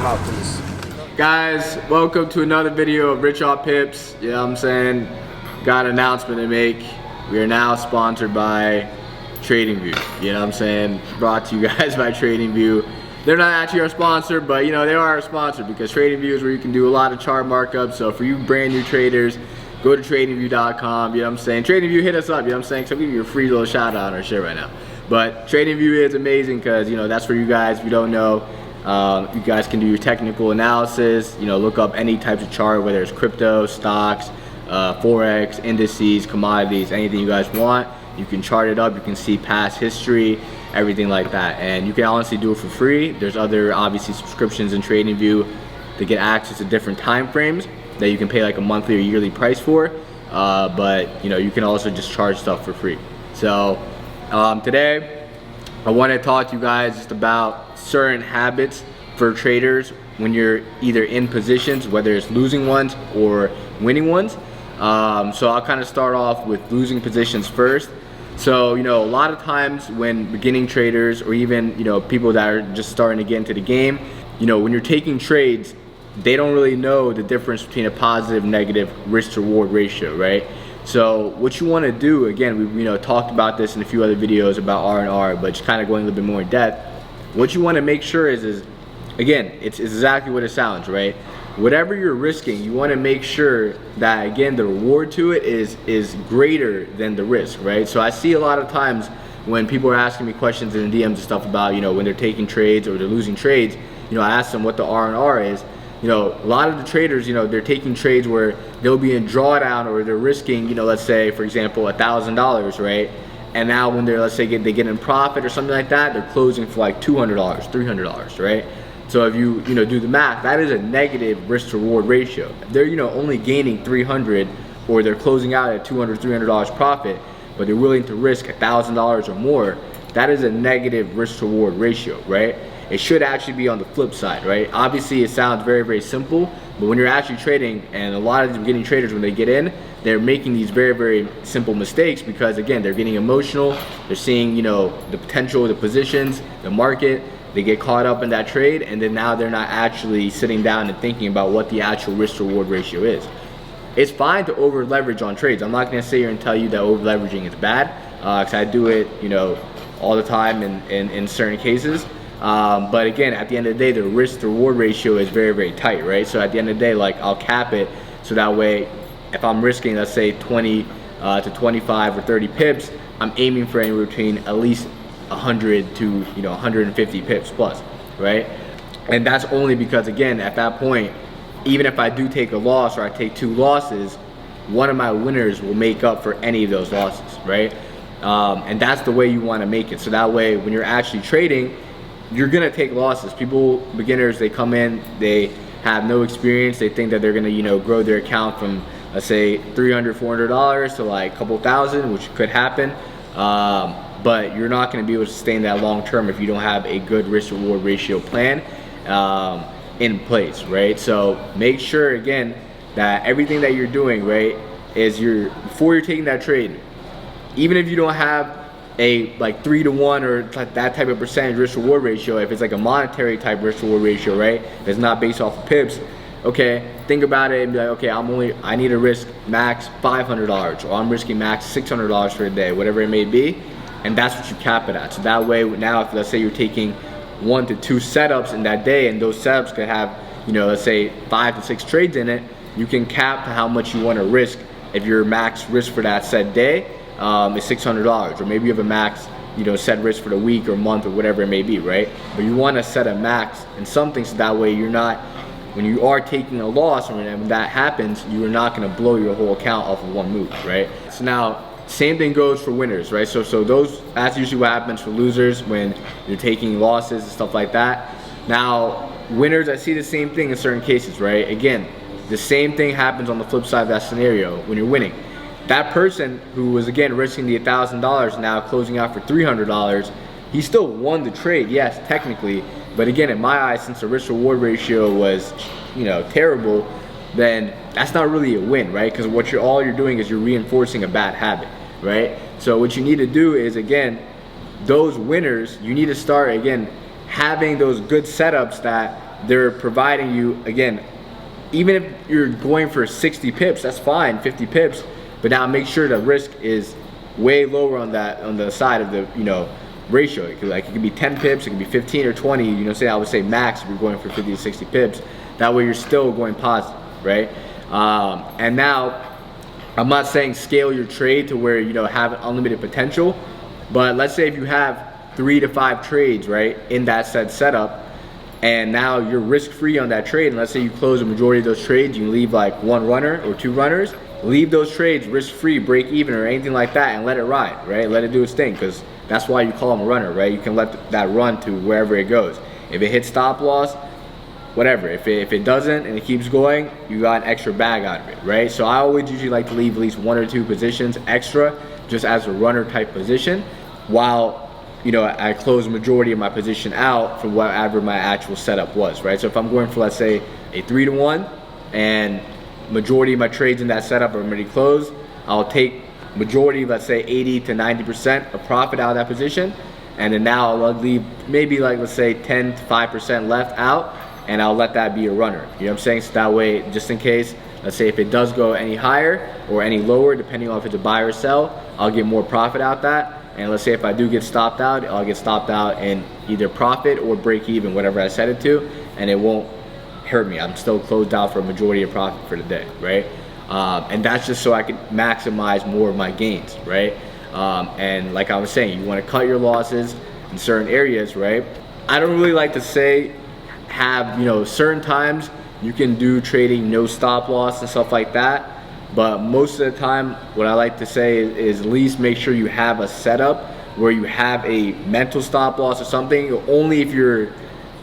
out, please. Guys, welcome to another video of Rich Off Pips. You know what I'm saying? Got an announcement to make. We are now sponsored by TradingView. You know what I'm saying? Brought to you guys by TradingView. They're not actually our sponsor, but you know, they are our sponsor because TradingView is where you can do a lot of chart markups. So for you brand new traders, go to tradingview.com. You know what I'm saying? TradingView, hit us up. You know what I'm saying? So I'll give you a free little shout out on our shit right now. But TradingView is amazing because, you know, that's for you guys. If you don't know, you guys can do your technical analysis, you know, look up any types of chart, whether it's crypto, stocks, forex, indices, commodities, anything you guys want. You can chart it up, you can see past history, everything like that. And you can honestly do it for free. There's other, obviously, subscriptions in TradingView to get access to different time frames that you can pay like a monthly or yearly price for. But, you know, you can also just charge stuff for free. So today, I want to talk to you guys just about certain habits for traders when you're either in positions, whether it's losing ones or winning ones. So I'll kind of start off with losing positions first. So, you know, a lot of times when beginning traders or even, you know, people that are just starting to get into the game, you know, when you're taking trades, they don't really know the difference between a positive, negative risk to reward ratio, right? So what you want to do, again, we talked about this in a few other videos about R&R, but just kind of going a little bit more in depth. What you want to make sure is again, it's exactly what it sounds, right? Whatever you're risking, you want to make sure that, again, the reward to it is greater than the risk, right? So I see a lot of times when people are asking me questions in the DMs and stuff about, you know, when they're taking trades or they're losing trades, you know, I ask them what the R&R is. You know, a lot of the traders, you know, they're taking trades where they'll be in drawdown or they're risking, you know, let's say, for example, $1,000, right? And now when they're, let's say, they get in profit or something like that, they're closing for like $200, $300, right? So if you do the math, that is a negative risk to reward ratio. If they're, you know, only gaining 300 or they're closing out at $200, $300 profit, but they're willing to risk $1,000 or more, that is a negative risk to reward ratio, right? It should actually be on the flip side, right? Obviously, it sounds very, very simple, but when you're actually trading, and a lot of the beginning traders, when they get in, they're making these very, very simple mistakes because, again, they're getting emotional. They're seeing, you know, the potential, the positions, the market. They get caught up in that trade, and then now they're not actually sitting down and thinking about what the actual risk to reward ratio is. It's fine to over leverage on trades. I'm not going to sit here and tell you that over leveraging is bad, because I do it, you know, all the time in certain cases. But again, at the end of the day, the risk to reward ratio is very, very tight, right? So at the end of the day, like, I'll cap it so that way if I'm risking, let's say, 20 to 25 or 30 pips, I'm aiming for anywhere between at least 100 to, you know, 150 pips plus, right? And that's only because, again, at that point, even if I do take a loss or I take 2 losses, one of my winners will make up for any of those losses, right? And that's the way you want to make it. So that way, when you're actually trading, you're gonna take losses. People, beginners, they come in, they have no experience, they think that they're gonna, you know, grow their account from, let's say, $300, $400 to like a couple thousand, which could happen. But you're not going to be able to sustain that long term if you don't have a good risk reward ratio plan in place, right? So make sure, again, that everything that you're doing, right, is before you're taking that trade, even if you don't have a like 3-to-1 or that type of percentage risk reward ratio, if it's like a monetary type risk reward ratio, right, that's not based off of pips, okay, think about it and be like, okay, I need to risk max $500, or I'm risking max $600 for a day, whatever it may be. And that's what you cap it at. So that way, now, if let's say you're taking 1 to 2 setups in that day, and those setups could have, you know, let's say 5 to 6 trades in it, you can cap how much you want to risk. If your max risk for that said day is $600, or maybe you have a max, you know, set risk for the week or month or whatever it may be, right? But you want to set a max in something so that way you're not, when you are taking a loss, or when that happens, you are not going to blow your whole account off of one move, right? So now, same thing goes for winners, right? So that's usually what happens for losers when you're taking losses and stuff like that. Now, winners, I see the same thing in certain cases, right? Again, the same thing happens on the flip side of that scenario when you're winning. That person who was, again, risking the $1,000 now closing out for $300, he still won the trade, yes, technically. But again, in my eyes, since the risk reward ratio was, you know, terrible, then that's not really a win, right? Because all you're doing is you're reinforcing a bad habit, right? So what you need to do is, again, those winners, you need to start, again, having those good setups that they're providing you, again, even if you're going for 60 pips, that's fine, 50 pips, but now make sure the risk is way lower on the side of the, you know, ratio. It could be 10 pips, it could be 15 or 20, you know, I would say max if you're going for 50 to 60 pips. That way you're still going positive, right? And now, I'm not saying scale your trade to where, you know, have unlimited potential, but let's say if you have 3 to 5 trades, right, in that said setup, and now you're risk-free on that trade, and let's say you close a majority of those trades, you leave like 1 runner or 2 runners, leave those trades risk-free, break even or anything like that, and let it ride, right? Let it do its thing, because that's why you call them a runner, right? You can let that run to wherever it goes. If it hits stop loss, whatever. If it doesn't and it keeps going, you got an extra bag out of it, right? So I always usually like to leave at least 1 or 2 positions extra, just as a runner type position, while, you know, I close the majority of my position out from whatever my actual setup was, right? So if I'm going for, let's say, a 3-to-1 and majority of my trades in that setup are already closed, I'll take majority, let's say 80 to 90% of profit out of that position, and then now I'll leave maybe like, let's say 10 to 5% left out, and I'll let that be a runner. You know what I'm saying? So that way, just in case, let's say if it does go any higher or any lower, depending on if it's a buy or sell, I'll get more profit out that. And let's say if I do get stopped out, I'll get stopped out in either profit or break even, whatever I set it to, and it won't hurt me. I'm still closed out for a majority of profit for the day, right? And that's just so I can maximize more of my gains, right? And like I was saying, you want to cut your losses in certain areas, right? I don't really like to say have, you know, certain times you can do trading no stop loss and stuff like that, but most of the time what I like to say is at least make sure you have a setup where you have a mental stop loss or something, only if you're,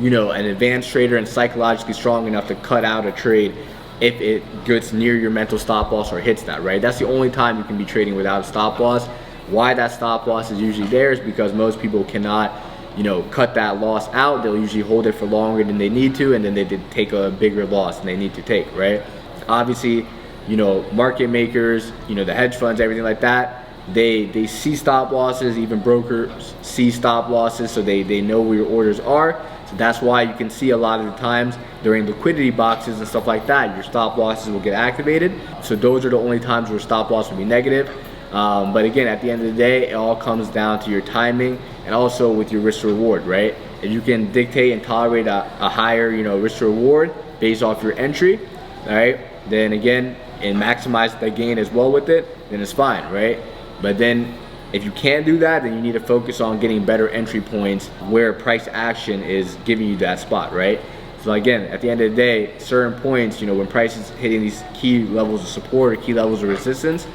you know, an advanced trader and psychologically strong enough to cut out a trade if it gets near your mental stop loss or hits that, right? That's the only time you can be trading without a stop loss. Why that stop loss is usually there is because most people cannot, you know, cut that loss out. They'll usually hold it for longer than they need to, and then they take a bigger loss than they need to take, right? Obviously, you know, market makers, you know, the hedge funds, everything like that, they see stop losses. Even brokers see stop losses, so they know where your orders are. So that's why you can see a lot of the times during liquidity boxes and stuff like that, your stop losses will get activated. So those are the only times where stop loss will be negative. But again, at the end of the day, it all comes down to your timing and also with your risk to reward, right? If you can dictate and tolerate a higher, you know, risk to reward based off your entry, all right, then again, and maximize the gain as well with it, then it's fine, right? But then if you can't do that, then you need to focus on getting better entry points where price action is giving you that spot, right? So again, at the end of the day, certain points, you know, when price is hitting these key levels of support or key levels of resistance,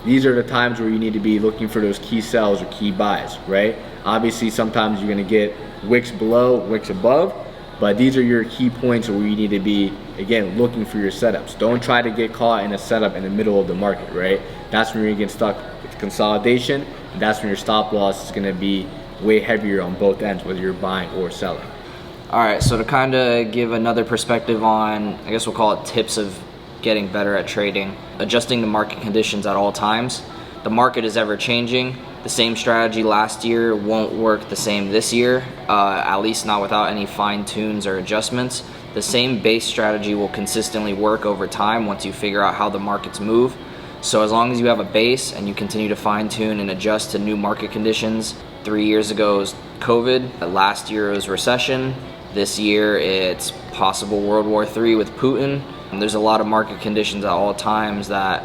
these are the times where you need to be looking for those key sells or key buys, right? Obviously, sometimes you're gonna get wicks below, wicks above, but these are your key points where you need to be, again, looking for your setups. Don't try to get caught in a setup in the middle of the market, right? That's when you're gonna get stuck with consolidation, and that's when your stop loss is gonna be way heavier on both ends, whether you're buying or selling. All right, so to kind of give another perspective on, I guess we'll call it tips of getting better at trading, adjusting to market conditions at all times. The market is ever changing. The same strategy last year won't work the same this year, at least not without any fine tunes or adjustments. The same base strategy will consistently work over time once you figure out how the markets move. So as long as you have a base and you continue to fine tune and adjust to new market conditions. 3 years ago it was COVID, last year it was recession, this year it's possible World War III with Putin. And there's a lot of market conditions at all times that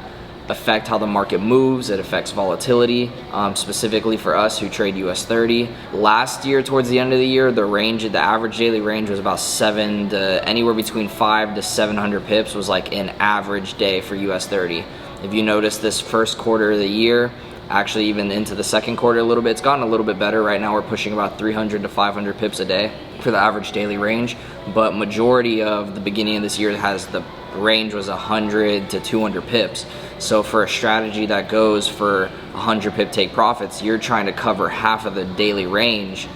affect how the market moves. It affects volatility, specifically for us who trade US 30. Last year, towards the end of the year, the average daily range was about anywhere between 500 to 700 pips was like an average day for US 30. If you notice this first quarter of the year, actually even into the second quarter a little bit, it's gotten a little bit better. Right now we're pushing about 300 to 500 pips a day for the average daily range, but majority of the beginning of this year the range was 100 to 200 pips. So for a strategy that goes for 100 pip take profits, you're trying to cover half of the daily range,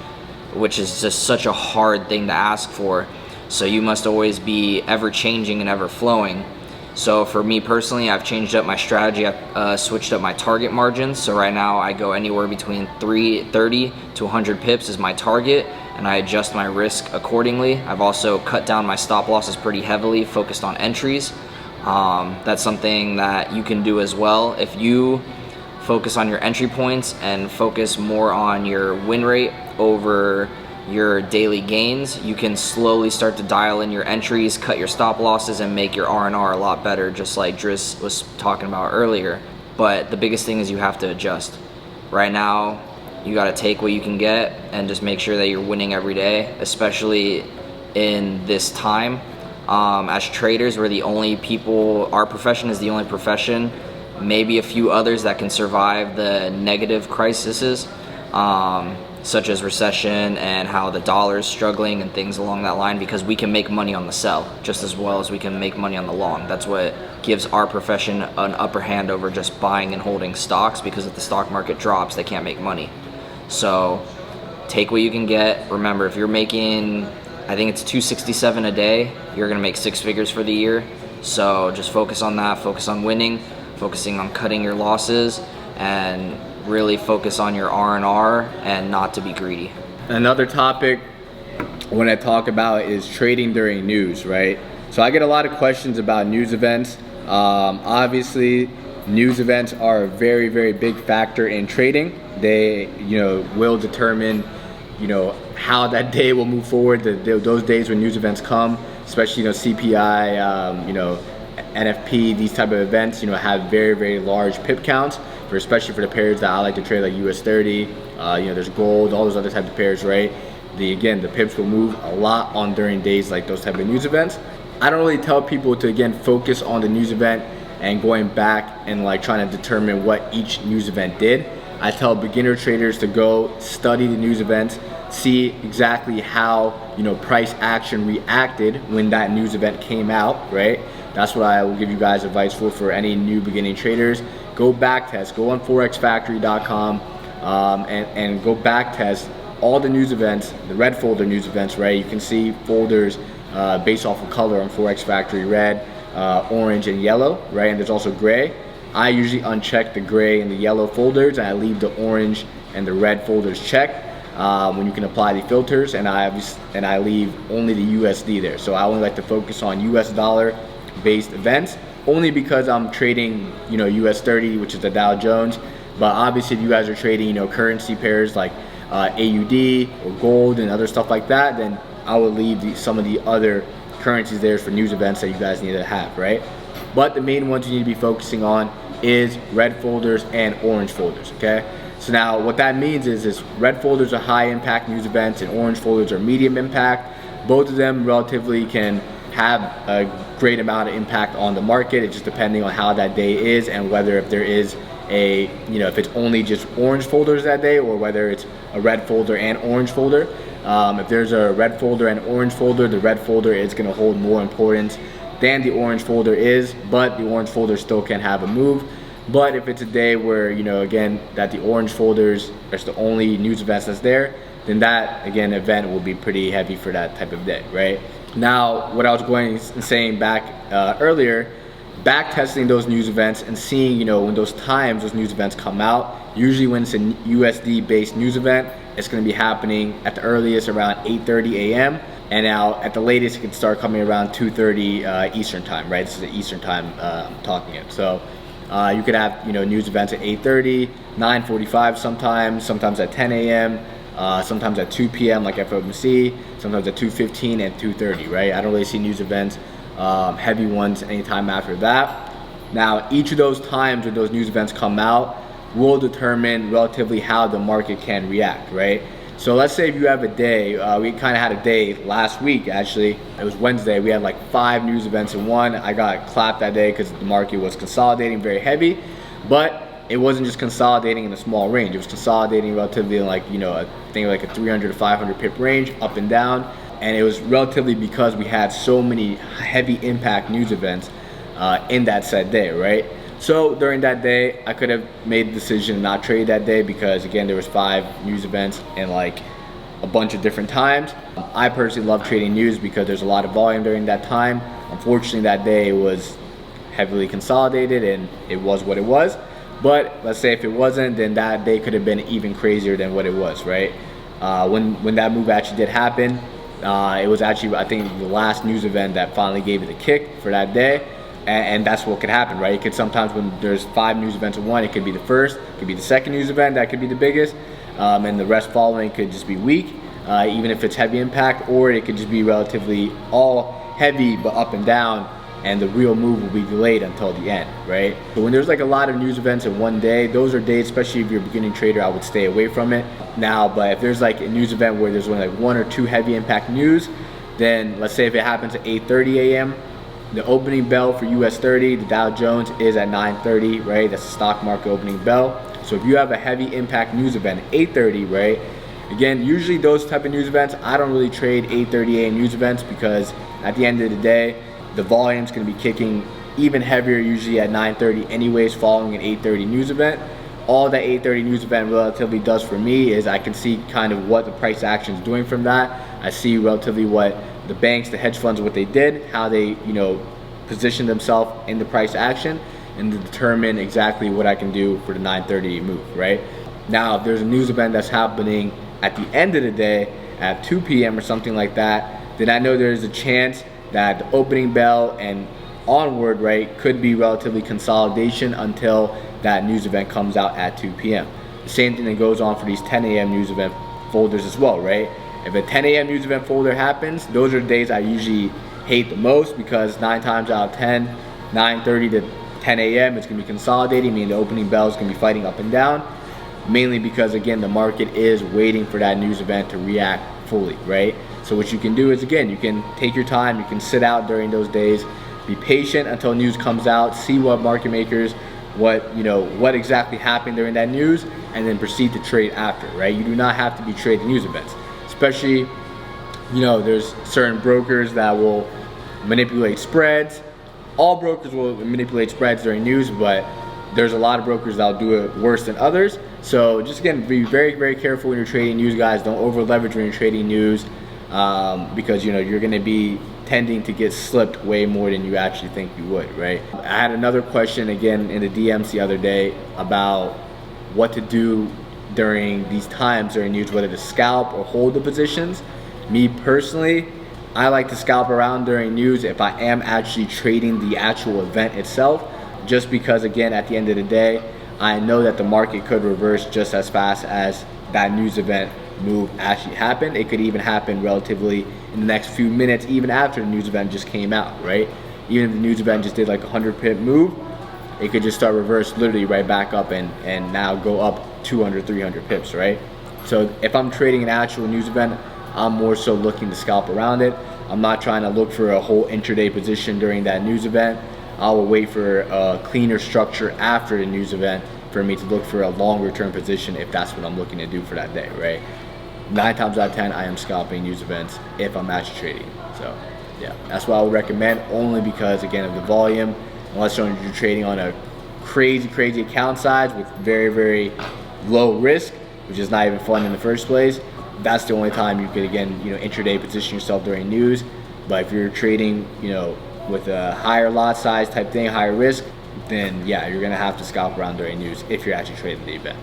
which is just such a hard thing to ask for. So you must always be ever changing and ever flowing. So for me personally, I've changed up my strategy. I've switched up my target margins. So right now I go anywhere between 30 to 100 pips is my target. and I adjust my risk accordingly. I've also cut down my stop losses pretty heavily, focused on entries. That's something that you can do as well. If you focus on your entry points and focus more on your win rate over your daily gains, you can slowly start to dial in your entries, cut your stop losses, and make your R&R a lot better, just like Driss was talking about earlier. But the biggest thing is you have to adjust. Right now, you got to take what you can get and just make sure that you're winning every day, especially in this time. As traders, we're the only people, our profession is the only profession, maybe a few others, that can survive the negative crises, such as recession and how the dollar is struggling and things along that line, because we can make money on the sell just as well as we can make money on the long. That's what gives our profession an upper hand over just buying and holding stocks, because if the stock market drops, they can't make money. So take what you can get. Remember, if you're making, I think it's $267 a day, you're gonna make 6 figures for the year. So just focus on that, focus on winning, focusing on cutting your losses, and really focus on your R&R and not to be greedy. Another topic when I talk about is trading during news, right? So I get a lot of questions about news events. Obviously, news events are a very, very big factor in trading. They, will determine, how that day will move forward. Those days when news events come, especially, CPI, NFP, these type of events, have very, very large pip counts, especially for the pairs that I like to trade, like US 30, there's gold, all those other types of pairs, right? The pips will move a lot on during days like those type of news events. I don't really tell people to, again, focus on the news event and going back and like trying to determine what each news event did. I tell beginner traders to go study the news events, see exactly how, price action reacted when that news event came out, right? That's what I will give you guys advice for any new beginning traders. Go back test, go on forexfactory.com and go back test all the news events, the red folder news events, right? You can see folders based off of color on Forex Factory: red, orange, and yellow, right? And there's also gray. I usually uncheck the gray and the yellow folders, and I leave the orange and the red folders checked when you can apply the filters, and I leave only the USD there. So I only like to focus on US dollar based events, only because I'm trading, US 30, which is the Dow Jones. But obviously, if you guys are trading, currency pairs like AUD or gold and other stuff like that, then I would leave some of the other currencies there for news events that you guys need to have, right? But the main ones you need to be focusing on is red folders and orange folders, okay? So now what that means is red folders are high impact news events and orange folders are medium impact. Both of them relatively can have a great amount of impact on the market. It's just depending on how that day is and whether if there is a, if it's only just orange folders that day or whether it's a red folder and orange folder. If there's a red folder and orange folder, the red folder is going to hold more importance than the orange folder is, but the orange folder still can have a move. But if it's a day where, again, that the orange folders are the only news events that's there, then that, again, event will be pretty heavy for that type of day, right? Now, what I was saying back earlier, back testing those news events and seeing, when those news events come out, usually when it's a USD based news event, it's going to be happening at the earliest around 8:30 a.m. and now at the latest it can start coming around 2:30 Eastern time, right? This is the Eastern time I'm talking it. So you could have, news events at 8:30, 9:45 sometimes at 10 a.m. Sometimes at 2 p.m. like FOMC, sometimes at 2:15 and 2:30, right? I don't really see news events, heavy ones, anytime after that. Now, each of those times when those news events come out will determine relatively how the market can react, right? So let's say if you have a day, we kind of had a day last week, actually, it was Wednesday, we had like 5 news events in one. I got clapped that day because the market was consolidating very heavy, but it wasn't just consolidating in a small range. It was consolidating relatively in like, I think like a 300 to 500 pip range, up and down. And it was relatively because we had so many heavy impact news events in that said day, right? So during that day, I could have made the decision to not trade that day because, again, there was 5 news events in like a bunch of different times. I personally love trading news because there's a lot of volume during that time. Unfortunately, that day was heavily consolidated and it was what it was. But let's say if it wasn't, then that day could have been even crazier than what it was, right? when that move actually did happen. It was actually, I think, the last news event that finally gave it a kick for that day. And that's what could happen, right? It could sometimes, when there's 5 news events in one, it could be the first, it could be the second news event, that could be the biggest, and the rest following could just be weak, even if it's heavy impact, or it could just be relatively all heavy but up and down, and the real move will be delayed until the end, right? But when there's like a lot of news events in one day, those are days, especially if you're a beginning trader, I would stay away from it now. But if there's like a news event where there's only like 1 or 2 heavy impact news, then let's say if it happens at 8:30 a.m., the opening bell for US 30, the Dow Jones, is at 9:30, right? That's the stock market opening bell. So if you have a heavy impact news event at 8:30, right? Again, usually those type of news events, I don't really trade 8:30 a.m. news events, because at the end of the day, the volume's gonna be kicking even heavier usually at 9:30 anyways, following an 8:30 news event. All that 8:30 news event relatively does for me is I can see kind of what the price action is doing from that. I see relatively what the banks, the hedge funds, what they did, how they, position themselves in the price action, and to determine exactly what I can do for the 9:30 move, right? Now, if there's a news event that's happening at the end of the day at 2 p.m. or something like that, then I know there's a chance that the opening bell and onward, right, could be relatively consolidation until that news event comes out at 2 p.m. The same thing that goes on for these 10 a.m. news event folders as well, right? If a 10 a.m. news event folder happens, those are the days I usually hate the most, because 9 times out of 10, 9:30 to 10 a.m. it's gonna be consolidating, meaning the opening bell is gonna be fighting up and down, mainly because, again, the market is waiting for that news event to react fully, right? So what you can do is, again, you can take your time, you can sit out during those days, be patient until news comes out, see what market makers, what exactly happened during that news, and then proceed to trade after, right? You do not have to be trading news events, especially, there's certain brokers that will manipulate spreads. All brokers will manipulate spreads during news, but there's a lot of brokers that'll do it worse than others. So just, again, be very, very careful when you're trading news, guys. Don't over leverage when you're trading news, because you're going to be tending to get slipped way more than you actually think you would, right? I had another question again in the DMs the other day about what to do during these times during news, whether to scalp or hold the positions. Me personally, I like to scalp around during news if I am actually trading the actual event itself, just because, again, at the end of the day, I know that the market could reverse just as fast as that news event move actually happened. It could even happen relatively in the next few minutes, even after the news event just came out, right? Even if the news event just did like a 100 pip move, it could just start reverse literally right back up and now go up 200, 300 pips, right? So if I'm trading an actual news event, I'm more so looking to scalp around it. I'm not trying to look for a whole intraday position during that news event. I will wait for a cleaner structure after the news event for me to look for a longer term position if that's what I'm looking to do for that day, right? 9 times out of 10, I am scalping news events if I'm actually trading. So yeah, that's what I would recommend, only because, again, of the volume. Unless you're trading on a crazy account size with very, very low risk, which is not even fun in the first place, that's the only time you could, again, intraday position yourself during news. But if you're trading, with a higher lot size type thing, higher risk, then yeah, you're gonna have to scalp around during news if you're actually trading the event.